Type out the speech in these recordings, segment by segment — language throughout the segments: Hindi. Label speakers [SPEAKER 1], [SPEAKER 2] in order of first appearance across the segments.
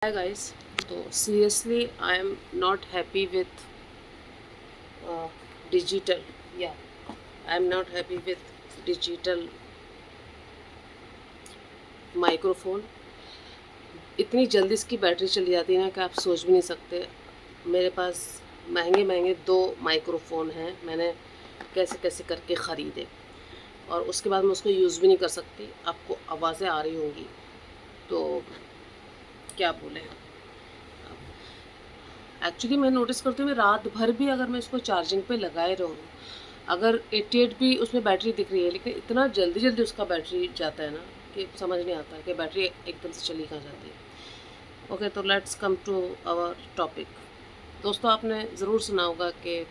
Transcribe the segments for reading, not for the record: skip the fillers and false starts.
[SPEAKER 1] Hi guys, तो seriously I am not happy with digital. Yeah, I am not happy with digital microphone. इतनी जल्दी इसकी बैटरी चली जाती है ना कि आप सोच भी नहीं सकते। मेरे पास महंगे महंगे 2 माइक्रोफ़ोन हैं, मैंने कैसे कैसे करके ख़रीदे और उसके बाद मैं उसको यूज़ भी नहीं कर सकती। आपको आवाज़ें आ रही होंगी तो क्या बोलें। एक्चुअली मैं नोटिस करती हूँ मैं रात भर भी अगर मैं इसको चार्जिंग पे लगाए रहूँ, अगर 88 भी उसमें बैटरी दिख रही है, लेकिन इतना जल्दी जल्दी उसका बैटरी जाता है ना कि समझ नहीं आता है कि बैटरी एकदम से चली कहाँ जाती है। ओके, तो let's come to our topic. दोस्तों, आपने ज़रूर सुना होगा कि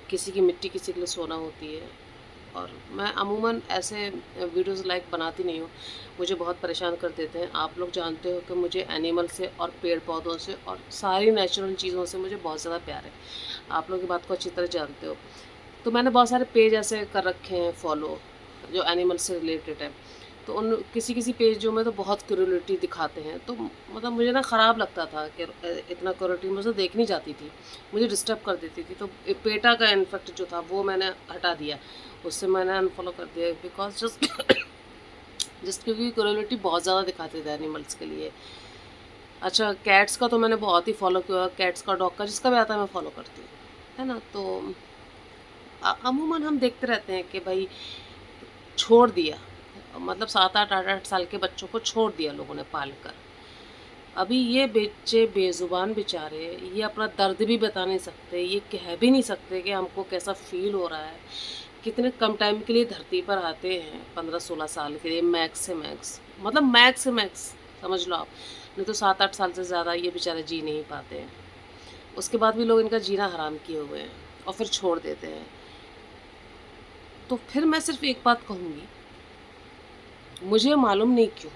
[SPEAKER 1] किसी की मिट्टी किसी के लिए सोना होती है, और मैं अमूमन ऐसे वीडियोस लाइक बनाती नहीं हूँ, मुझे बहुत परेशान कर देते हैं। आप लोग जानते हो कि मुझे एनिमल से और पेड़ पौधों से और सारी नेचुरल चीज़ों से मुझे बहुत ज़्यादा प्यार है। आप लोग की बात को अच्छी तरह जानते हो। तो मैंने बहुत सारे पेज ऐसे कर रखे हैं फॉलो, जो एनिमल से रिलेटेड है। तो उन किसी किसी पेजों में तो बहुत क्रूरलिटी दिखाते हैं, तो मतलब मुझे ना ख़राब लगता था कि इतना क्रूरलिटी मुझे देखनी जाती थी, मुझे डिस्टर्ब कर देती थी। तो पेटा का इन्फेक्ट जो था वो मैंने हटा दिया, उससे मैंने अनफॉलो कर दिया, बिकॉज जस्ट जस्ट क्योंकि क्रूरलिटी बहुत ज़्यादा दिखाते थे एनिमल्स के लिए। अच्छा, कैट्स का तो मैंने बहुत ही फॉलो किया, कैट्स का, डॉग का, जिसका भी आता है मैं फॉलो करती हूँ, है ना। तो अमूमन हम देखते रहते हैं कि भाई छोड़ दिया, मतलब 7 8 8 8 साल के बच्चों को छोड़ दिया लोगों ने पाल कर। अभी ये बच्चे बेज़ुबान बेचारे, ये अपना दर्द भी बता नहीं सकते, ये कह भी नहीं सकते कि हमको कैसा फ़ील हो रहा है। कितने कम टाइम के लिए धरती पर आते हैं, 15 16 साल के लिए मैक्स से मैक्स, मतलब मैक्स से मैक्स समझ लो आप, नहीं तो 7 8 साल से ज़्यादा ये बेचारे जी नहीं पाते हैं। उसके बाद भी लोग इनका जीना हराम किए हुए हैं और फिर छोड़ देते हैं। तो फिर मैं सिर्फ एक बात कहूँगी, मुझे मालूम नहीं क्यों,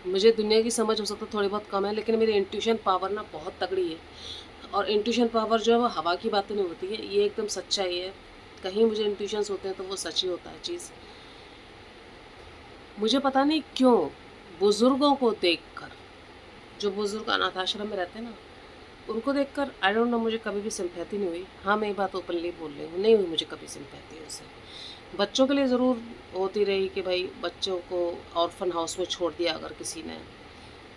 [SPEAKER 1] मुझे दुनिया की समझ हो सकता थोड़ी बहुत कम है, लेकिन मेरी इंट्यूशन पावर ना बहुत तगड़ी है। और इंट्यूशन पावर जो है वो हवा की बातें नहीं होती है, ये एकदम सच्चाई है। कहीं मुझे इंट्यूशंस होते हैं तो वो सच ही होता है चीज़। मुझे पता नहीं क्यों बुज़ुर्गों को देखकर, जो बुज़ुर्ग अनाथ आश्रम में रहते हैं ना, उनको देखकर आई डोंट नो, मुझे कभी भी सिम्पैथी नहीं हुई। हाँ, मैं ये बात ओपनली बोल रही हूँ, नहीं हुई मुझे कभी सिम्पैथी उससे। बच्चों के लिए ज़रूर होती रही कि भाई बच्चों को ऑर्फन हाउस में छोड़ दिया अगर किसी ने,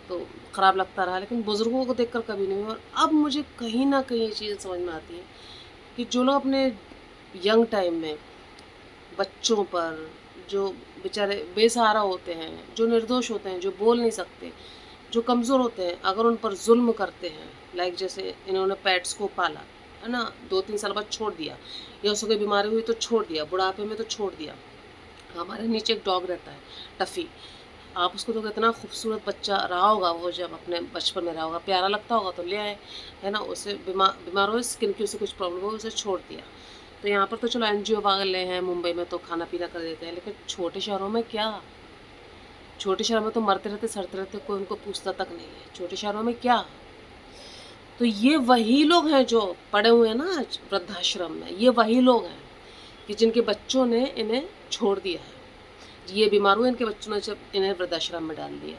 [SPEAKER 1] तो ख़राब लगता रहा, लेकिन बुज़ुर्गों को देखकर कभी नहीं हुआ। और अब मुझे कहीं न कहीं ये चीज़ समझ में आती है कि जो लोग अपने यंग टाइम में बच्चों पर, जो बेचारे बेसहारा होते हैं, जो निर्दोष होते हैं, जो बोल नहीं सकते, जो कमज़ोर होते हैं, अगर उन पर ज़ुल्म करते हैं, लाइक जैसे इन्होंने पेट्स को पाला, है ना, 2 3 साल बाद छोड़ दिया, या उसको कोई बीमारी हुई तो छोड़ दिया, बुढ़ापे में तो छोड़ दिया। हमारे नीचे एक डॉग रहता है, टफ़ी। आप उसको तो कितना खूबसूरत बच्चा रहा होगा, वो जब अपने बचपन में रहा होगा, प्यारा लगता होगा तो ले आए, है ना। उसे बीमार हो, स्किन की उसे कुछ प्रॉब्लम हो, उसे छोड़ दिया। तो यहाँ पर तो चलो एनजीओ वाले हैं मुंबई में, तो खाना पीना कर देते हैं, लेकिन छोटे शहरों में क्या, छोटे शहरों में तो मरते रहते सड़ते रहते, कोई उनको पूछता तक नहीं है। छोटे शहरों में क्या, तो ये वही लोग हैं जो पड़े हुए हैं ना आज वृद्धाश्रम में, ये वही लोग हैं कि जिनके बच्चों ने इन्हें छोड़ दिया है। ये बीमार हुए, इनके बच्चों ने जब इन्हें वृद्धाश्रम में डाल दिया।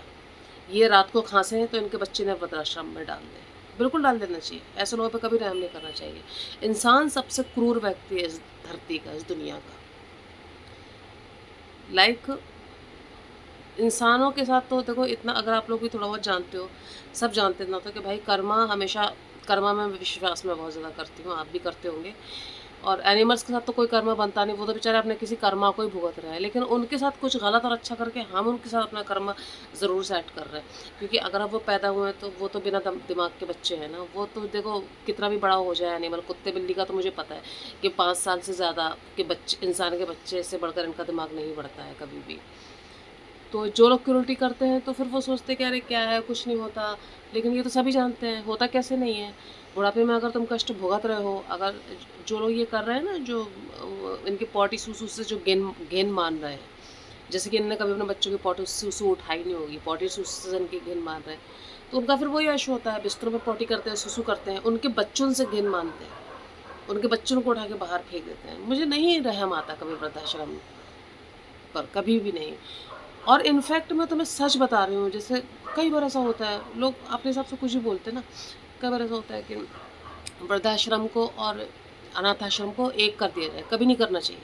[SPEAKER 1] ये रात को खांसे हैं तो इनके बच्चे ने वृद्धाश्रम में डाल दें, बिल्कुल डाल देना चाहिए। ऐसे लोगों पे कभी रहम नहीं करना चाहिए। इंसान सबसे क्रूर व्यक्ति है इस धरती का, इस दुनिया का। लाइक इंसानों के साथ तो देखो, इतना अगर आप लोग भी थोड़ा बहुत जानते हो, सब जानते ना, तो कि भाई कर्मा हमेशा, कर्मा में विश्वास मैं बहुत ज़्यादा करती हूँ, आप भी करते होंगे। और एनिमल्स के साथ तो कोई कर्मा बनता नहीं, वो तो बेचारे अपने किसी कर्मा को ही भुगत रहे हैं, लेकिन उनके साथ कुछ गलत और अच्छा करके हम उनके साथ अपना कर्मा ज़रूर सेट कर रहे हैं। क्योंकि अगर अब वो पैदा हुए हैं तो वो तो बिना दिमाग के बच्चे हैं ना, वो तो देखो कितना भी बड़ा हो जाए एनिमल, कुत्ते बिल्ली का तो मुझे पता है कि 5 साल से ज़्यादा के बच्चे, इंसान के बच्चे से बढ़कर इनका दिमाग नहीं बढ़ता है कभी भी। तो जो लोग क्रूरटी करते हैं तो फिर वो सोचते हैं कि अरे क्या है, कुछ नहीं होता, लेकिन ये तो सभी जानते हैं होता कैसे नहीं है। बुढ़ापे में अगर तुम कष्ट भुगत रहे हो, अगर जो लोग ये कर रहे हैं ना, जो इनके पॉटी सूसू से जो गेन गेन मान रहे हैं, जैसे कि इनने कभी अपने बच्चों की पॉटी सूसू उठाई नहीं होगी, पॉटी सूसू से इनके गेन मान रहे हैं, तो उनका फिर वही इशू होता है, बिस्तरों में पॉटी करते हैं, सूसू करते हैं, उनके बच्चों से गेन मानते हैं, उनके बच्चों को उठा के बाहर फेंक देते हैं। मुझे नहीं रहम आता कभी वृद्धाश्रम पर, कभी भी नहीं। और इनफैक्ट मैं तुम्हें सच बता रही हूँ, जैसे कई बार ऐसा होता है, लोग अपने हिसाब से कुछ भी बोलते हैं ना, कई बार ऐसा होता है कि वृद्धाश्रम को और अनाथ आश्रम को एक कर दिया जाए, कभी नहीं करना चाहिए।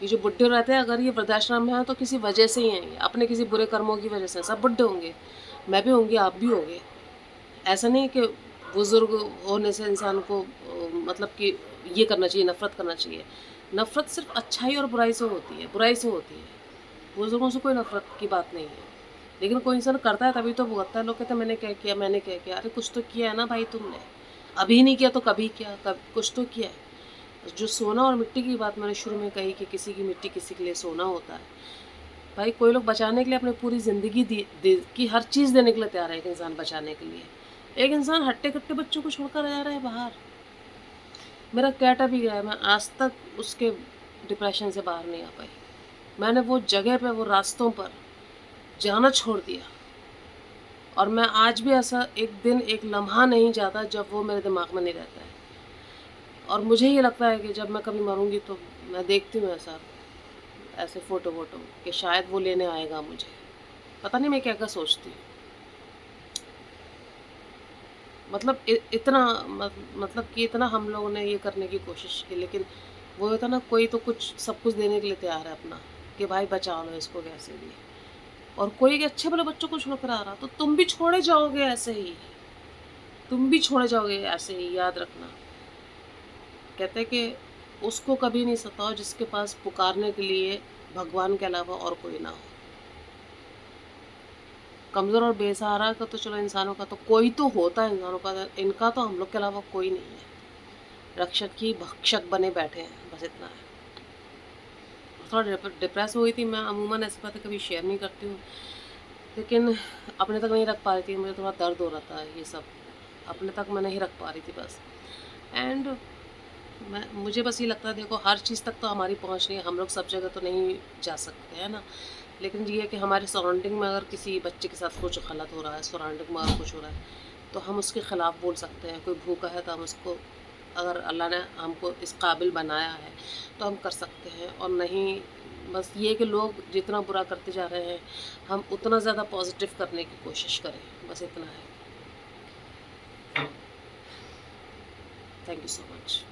[SPEAKER 1] ये जो बुड्ढे रहते हैं, अगर ये वृद्धाश्रम में हैं तो किसी वजह से ही हैं, ये अपने किसी बुरे कर्मों की वजह से। सब बुड्ढे होंगे, मैं भी होंगी, आप भी होंगे। ऐसा नहीं कि बुज़ुर्ग होने से इंसान को मतलब कि ये करना चाहिए, नफ़रत करना चाहिए। नफ़रत सिर्फ़ अच्छाई और बुराई से होती है, बुराई से होती है। बुज़ुर्गों से कोई नफ़रत की बात नहीं है। लेकिन कोई इंसान करता है तभी तो भुगतता है। लोग कहते हैं मैंने क्या किया, मैंने क्या किया? अरे कुछ तो किया है ना भाई तुमने। अभी नहीं किया तो कभी क्या? कब कुछ तो किया है। जो सोना और मिट्टी की बात मैंने शुरू में कही कि किसी की मिट्टी किसी के लिए सोना होता है। भाई कोई लोग बचाने के लिए अपनी पूरी ज़िंदगी दे की हर चीज़ देने के लिए तैयार है एक इंसान बचाने के लिए। एक इंसान हट्टे-कट्टे बच्चों को छोड़कर जा रहा है बाहर। मेरा कैट अभी गया है, मैं आज तक उसके डिप्रेशन से बाहर नहीं आ पाई। मैंने वो जगह पे, वो रास्तों पर जाना छोड़ दिया और मैं आज भी ऐसा एक दिन, एक लम्हा नहीं जाता जब वो मेरे दिमाग में नहीं रहता है। और मुझे ये लगता है कि जब मैं कभी मरूँगी तो मैं देखती हूँ ऐसा, ऐसे फ़ोटो-वोटो कि शायद वो लेने आएगा मुझे। पता नहीं मैं क्या-क्या सोचती हूँ। मतलब इतना मतलब कि इतना हम लोगों ने ये करने की कोशिश की, लेकिन वो होता ना, कोई तो कुछ सब कुछ देने के लिए तैयार है अपना, कि भाई बचा लो इसको कैसे भी। और कोई के अच्छे भले बच्चों को छोड़ कर आ रहा, तो तुम भी छोड़े जाओगे ऐसे ही, तुम भी छोड़े जाओगे ऐसे ही, याद रखना। कहते हैं कि उसको कभी नहीं सताओ जिसके पास पुकारने के लिए भगवान के अलावा और कोई ना हो। कमज़ोर और बेसहारा का तो चलो इंसानों का तो कोई तो होता है, इंसानों का, इनका तो हम लोग के अलावा कोई नहीं है। रक्षक ही भक्षक बने बैठे हैं, बस इतना है। थोड़ा डिप्रेस हो गई थी मैं, अमूमन ऐसी बातें कभी शेयर नहीं करती हूँ, लेकिन अपने तक नहीं रख पा रही थी, मुझे थोड़ा दर्द हो रहा था ये सब, अपने तक मैं नहीं रख पा रही थी बस। एंड मुझे बस ये लगता है, देखो हर चीज़ तक तो हमारी पहुँच नहीं है, हम लोग सब जगह तो नहीं जा सकते, है ना? लेकिन ये है कि हमारे सराउंडिंग में अगर किसी बच्चे के साथ कुछ गलत हो रहा है, सराउंडिंग में अगर कुछ हो रहा है, तो हम उसके ख़िलाफ़ बोल सकते हैं। कोई भूखा है तो हम उसको, अगर अल्लाह ने हमको इस काबिल बनाया है तो हम कर सकते हैं, और नहीं, बस ये है कि लोग जितना बुरा करते जा रहे हैं, हम उतना ज़्यादा पॉजिटिव करने की कोशिश करें, बस इतना है। Thank you so much.